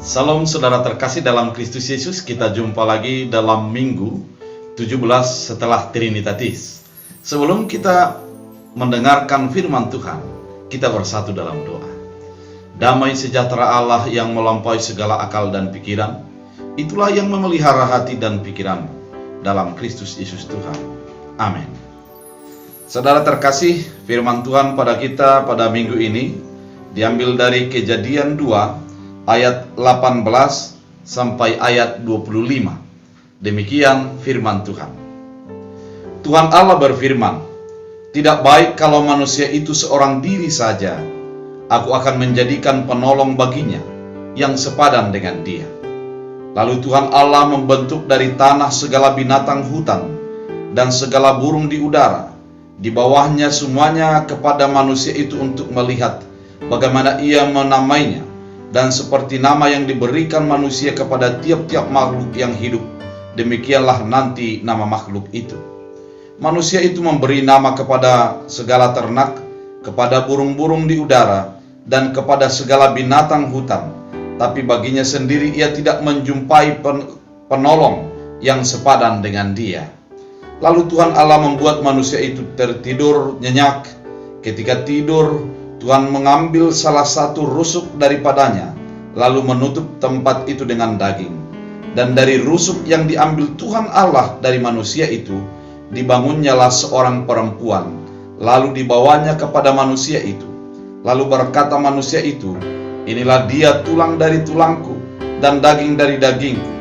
Salam saudara terkasih dalam Kristus Yesus. Kita jumpa lagi dalam minggu 17 setelah Trinitatis. Sebelum kita mendengarkan firman Tuhan, kita bersatu dalam doa. Damai sejahtera Allah yang melampaui segala akal dan pikiran, itulah yang memelihara hati dan pikiran dalam Kristus Yesus Tuhan. Amin. Saudara terkasih, firman Tuhan pada kita pada minggu ini diambil dari Kejadian 2 ayat 18 sampai ayat 25. Demikian firman Tuhan. Tuhan Allah berfirman, "Tidak baik kalau manusia itu seorang diri saja. Aku akan menjadikan penolong baginya yang sepadan dengan dia." Lalu Tuhan Allah membentuk dari tanah segala binatang hutan dan segala burung di udara, di bawahnya semuanya kepada manusia itu untuk melihat bagaimana ia menamainya. Dan seperti nama yang diberikan manusia kepada tiap-tiap makhluk yang hidup, demikianlah nanti nama makhluk itu. Manusia itu memberi nama kepada segala ternak, kepada burung-burung di udara, dan kepada segala binatang hutan. Tapi baginya sendiri ia tidak menjumpai penolong yang sepadan dengan dia. Lalu Tuhan Allah membuat manusia itu tertidur nyenyak. Ketika tidur, Tuhan mengambil salah satu rusuk daripadanya, lalu menutup tempat itu dengan daging. Dan dari rusuk yang diambil Tuhan Allah dari manusia itu, dibangunnyalah seorang perempuan, lalu dibawanya kepada manusia itu. Lalu berkata manusia itu, "Inilah dia tulang dari tulangku dan daging dari dagingku.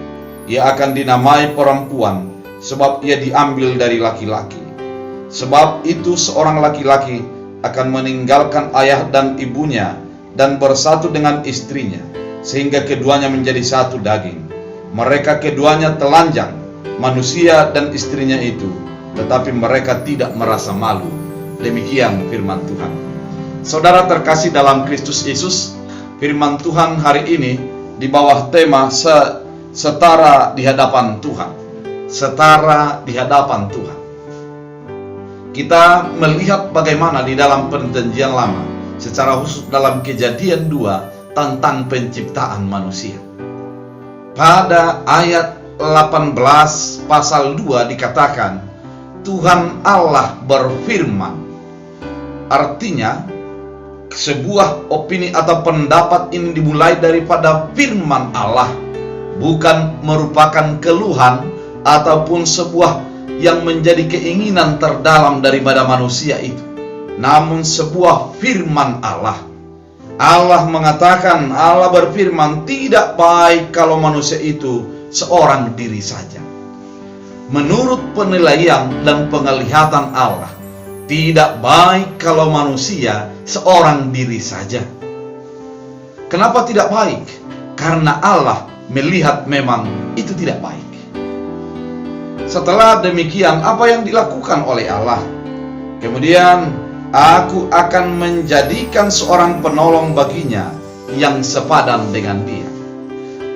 Ia akan dinamai perempuan, sebab ia diambil dari laki-laki. Sebab itu seorang laki-laki akan meninggalkan ayah dan ibunya dan bersatu dengan istrinya, sehingga keduanya menjadi satu daging. Mereka keduanya telanjang, manusia dan istrinya itu, tetapi mereka tidak merasa malu." Demikian firman Tuhan. Saudara terkasih dalam Kristus Yesus, firman Tuhan hari ini di bawah tema setara di hadapan Tuhan. Setara di hadapan Tuhan. Kita melihat bagaimana di dalam Perjanjian Lama, secara khusus dalam Kejadian 2 tentang penciptaan manusia. Pada ayat 18 pasal 2 dikatakan, Tuhan Allah berfirman. Artinya, sebuah opini atau pendapat ini dimulai daripada firman Allah, bukan merupakan keluhan ataupun sebuah yang menjadi keinginan terdalam daripada manusia itu, namun sebuah firman Allah. Allah mengatakan, Allah berfirman, tidak baik kalau manusia itu seorang diri saja. Menurut penilaian dan penglihatan Allah, tidak baik kalau manusia seorang diri saja. Kenapa tidak baik? Karena Allah melihat memang itu tidak baik. Setelah demikian, apa yang dilakukan oleh Allah? Kemudian, aku akan menjadikan seorang penolong baginya yang sepadan dengan dia.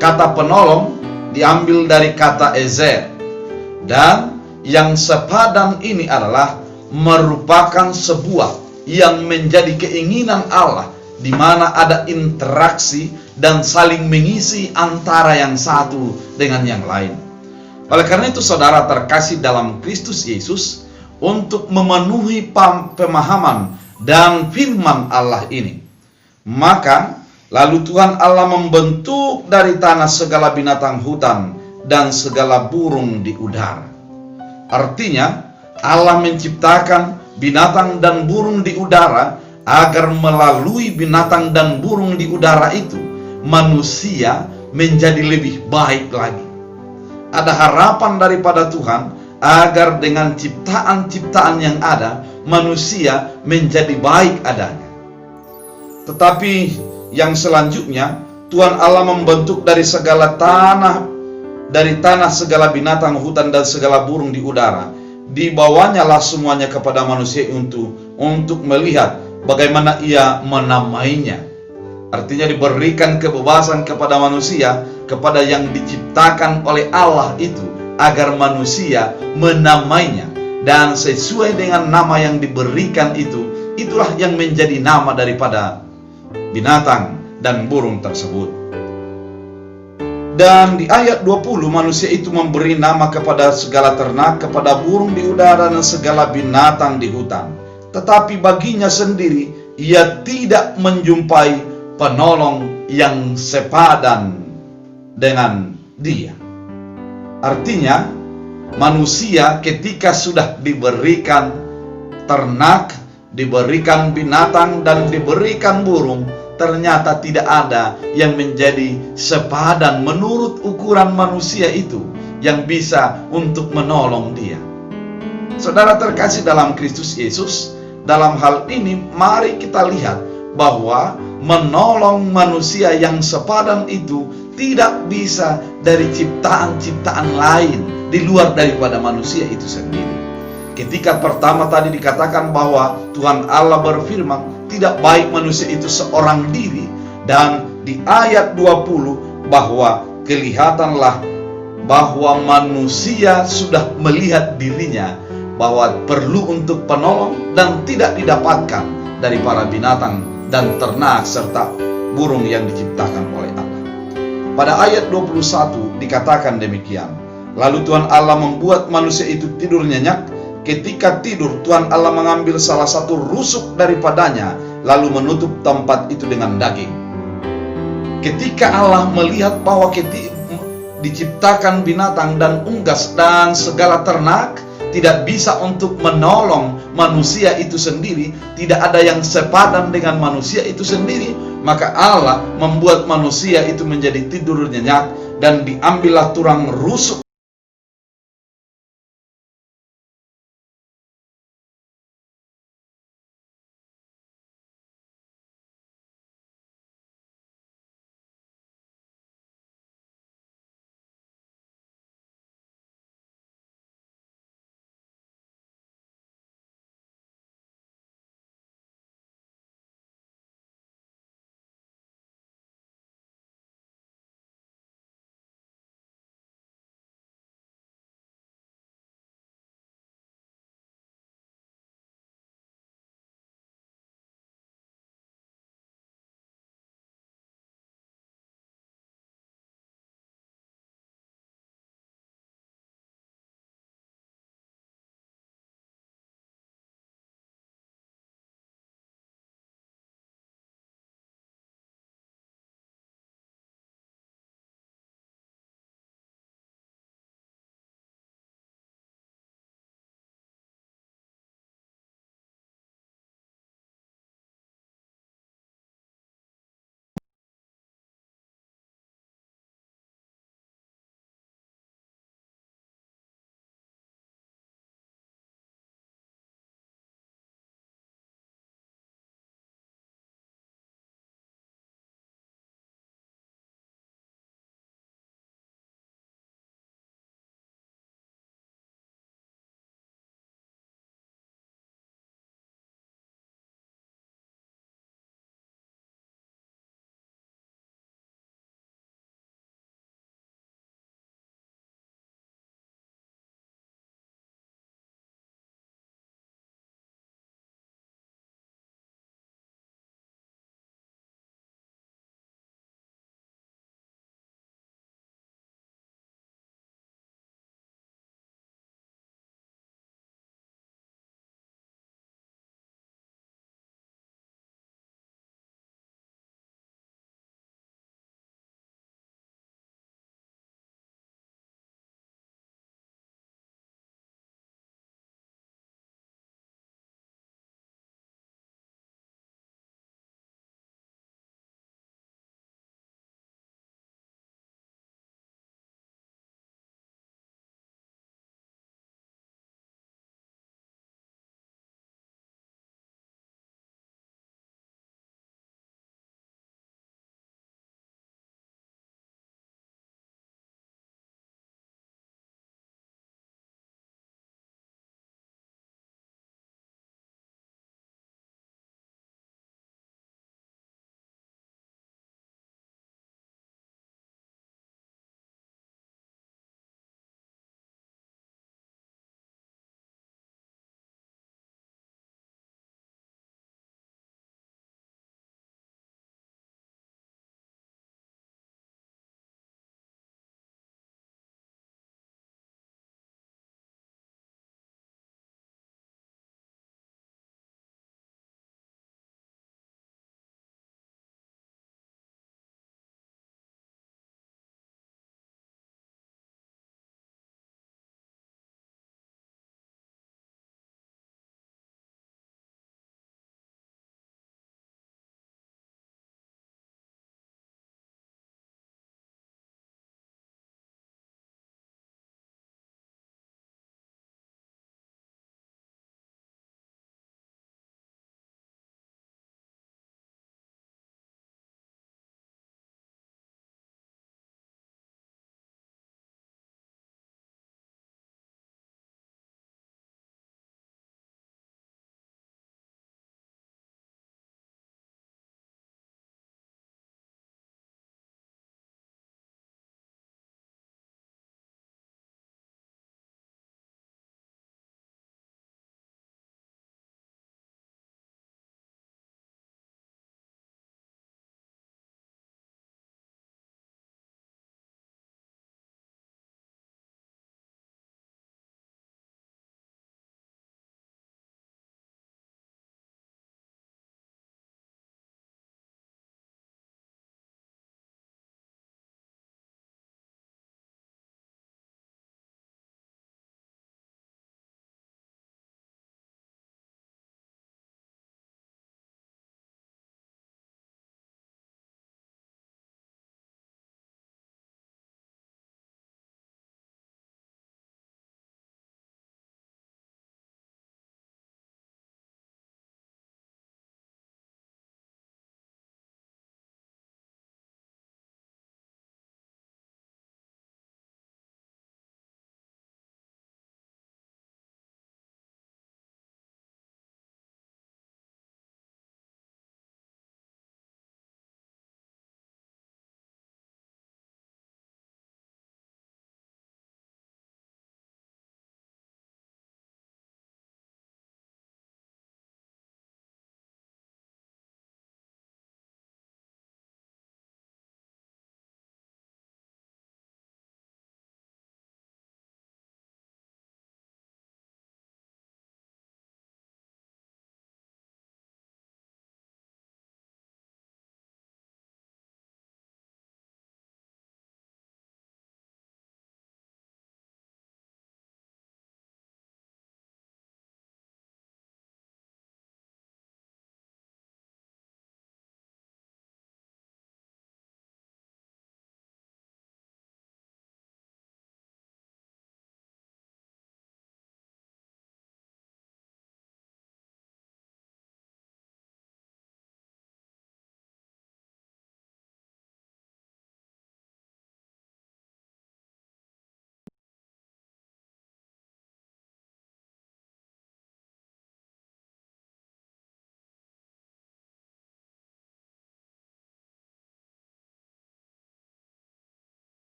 Kata penolong diambil dari kata ezer. Dan yang sepadan ini adalah merupakan sebuah yang menjadi keinginan Allah, di mana ada interaksi dan saling mengisi antara yang satu dengan yang lain. Oleh karena itu saudara terkasih dalam Kristus Yesus, untuk memenuhi pemahaman dan firman Allah ini, maka lalu Tuhan Allah membentuk dari tanah segala binatang hutan dan segala burung di udara. Artinya Allah menciptakan binatang dan burung di udara agar melalui binatang dan burung di udara itu manusia menjadi lebih baik lagi. Ada harapan daripada Tuhan agar dengan ciptaan-ciptaan yang ada, manusia menjadi baik adanya. Tetapi yang selanjutnya, Tuhan Allah membentuk dari segala tanah, dari tanah segala binatang hutan dan segala burung di udara. Dibawanya lah semuanya kepada manusia untuk melihat bagaimana ia menamainya. Artinya diberikan kebebasan kepada manusia, kepada yang diciptakan oleh Allah itu, agar manusia menamainya. Dan sesuai dengan nama yang diberikan itu, itulah yang menjadi nama daripada binatang dan burung tersebut. Dan di ayat 20 manusia itu memberi nama kepada segala ternak, kepada burung di udara dan segala binatang di hutan. Tetapi baginya sendiri ia tidak menjumpai penolong yang sepadan dengan dia. Artinya manusia ketika sudah diberikan ternak, diberikan binatang dan diberikan burung, ternyata tidak ada yang menjadi sepadan menurut ukuran manusia itu yang bisa untuk menolong dia. Saudara terkasih dalam Kristus Yesus, dalam hal ini mari kita lihat bahwa menolong manusia yang sepadan itu tidak bisa dari ciptaan-ciptaan lain di luar daripada manusia itu sendiri. Ketika pertama tadi dikatakan bahwa Tuhan Allah berfirman, tidak baik manusia itu seorang diri. Dan di ayat 20 bahwa kelihatanlah bahwa manusia sudah melihat dirinya bahwa perlu untuk penolong dan tidak didapatkan dari para binatang dan ternak serta burung yang diciptakan oleh Allah. Pada ayat 21 dikatakan demikian. Lalu Tuhan Allah membuat manusia itu tidur nyenyak. Ketika tidur, Tuhan Allah mengambil salah satu rusuk daripadanya, lalu menutup tempat itu dengan daging. Ketika Allah melihat bahwa diciptakan binatang dan unggas dan segala ternak tidak bisa untuk menolong manusia itu sendiri, tidak ada yang sepadan dengan manusia itu sendiri, maka Allah membuat manusia itu menjadi tidur nyenyak dan diambillah tulang rusuk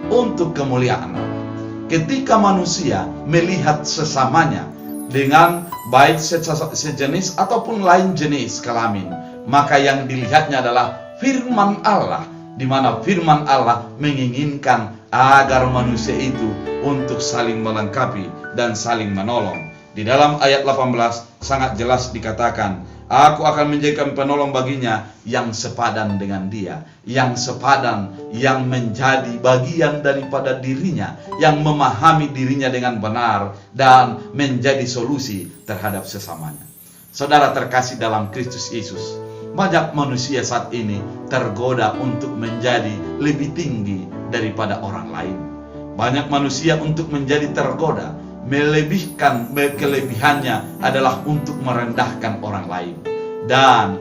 untuk kemuliaan Allah. Ketika manusia melihat sesamanya dengan baik sejenis ataupun lain jenis kelamin, maka yang dilihatnya adalah firman Allah, di mana firman Allah menginginkan agar manusia itu untuk saling melengkapi dan saling menolong. Di dalam ayat 18 sangat jelas dikatakan, aku akan menjadikan penolong baginya yang sepadan dengan dia, yang sepadan, yang menjadi bagian daripada dirinya, yang memahami dirinya dengan benar dan menjadi solusi terhadap sesamanya. Saudara terkasih dalam Kristus Yesus, banyak manusia saat ini tergoda untuk menjadi lebih tinggi daripada orang lain. Banyak manusia untuk menjadi tergoda, melebihkan kelebihannya adalah untuk merendahkan orang lain. Dan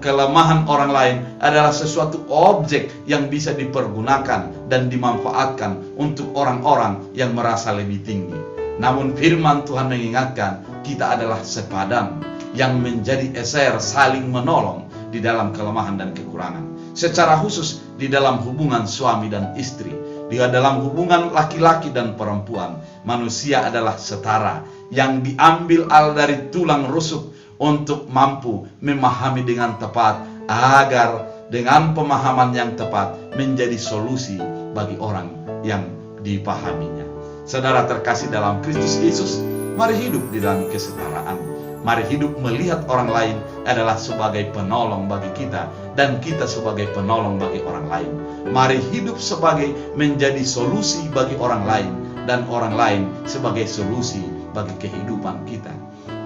kelemahan orang lain adalah sesuatu objek yang bisa dipergunakan dan dimanfaatkan untuk orang-orang yang merasa lebih tinggi. Namun firman Tuhan mengingatkan kita adalah sepadan, yang menjadi eser saling menolong di dalam kelemahan dan kekurangan. Secara khusus di dalam hubungan suami dan istri, di dalam hubungan laki-laki dan perempuan, manusia adalah setara yang diambil dari tulang rusuk untuk mampu memahami dengan tepat, agar dengan pemahaman yang tepat menjadi solusi bagi orang yang dipahaminya. Saudara terkasih dalam Kristus Yesus, mari hidup di dalam kesetaraan. Mari hidup melihat orang lain adalah sebagai penolong bagi kita, dan kita sebagai penolong bagi orang lain. Mari hidup sebagai menjadi solusi bagi orang lain, dan orang lain sebagai solusi bagi kehidupan kita.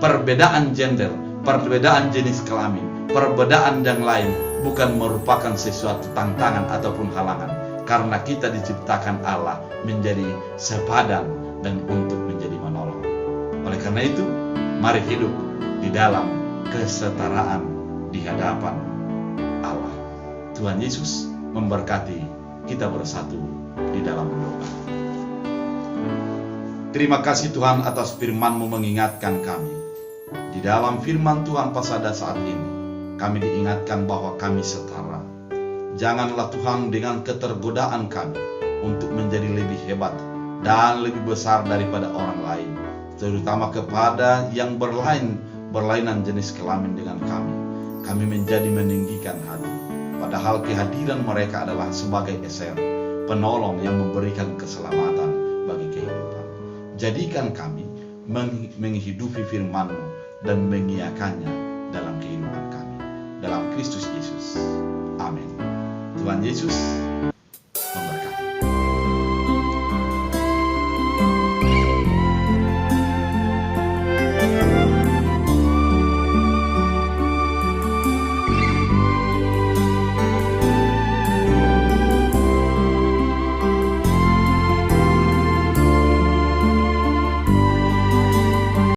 Perbedaan gender, perbedaan jenis kelamin, perbedaan yang lain bukan merupakan sesuatu tantangan ataupun halangan, karena kita diciptakan Allah menjadi sepadan dan untuk menjadi menolong. Oleh karena itu, mari hidup di dalam kesetaraan di hadapan Allah. Tuhan Yesus memberkati kita bersatu di dalam doa. Terima kasih Tuhan atas firman-Mu mengingatkan kami. Di dalam firman Tuhan pada saat ini, kami diingatkan bahwa kami setara. Janganlah Tuhan dengan ketergodaan kami untuk menjadi lebih hebat dan lebih besar daripada orang lain, terutama kepada yang berlainan jenis kelamin dengan kami. Kami menjadi meninggikan hati, padahal kehadiran mereka adalah sebagai eser, penolong yang memberikan keselamatan bagi kehidupan. Jadikan kami menghidupi firman-Mu dan mengiakannya dalam kehidupan kami. Dalam Kristus Yesus. Amin. Tuhan Yesus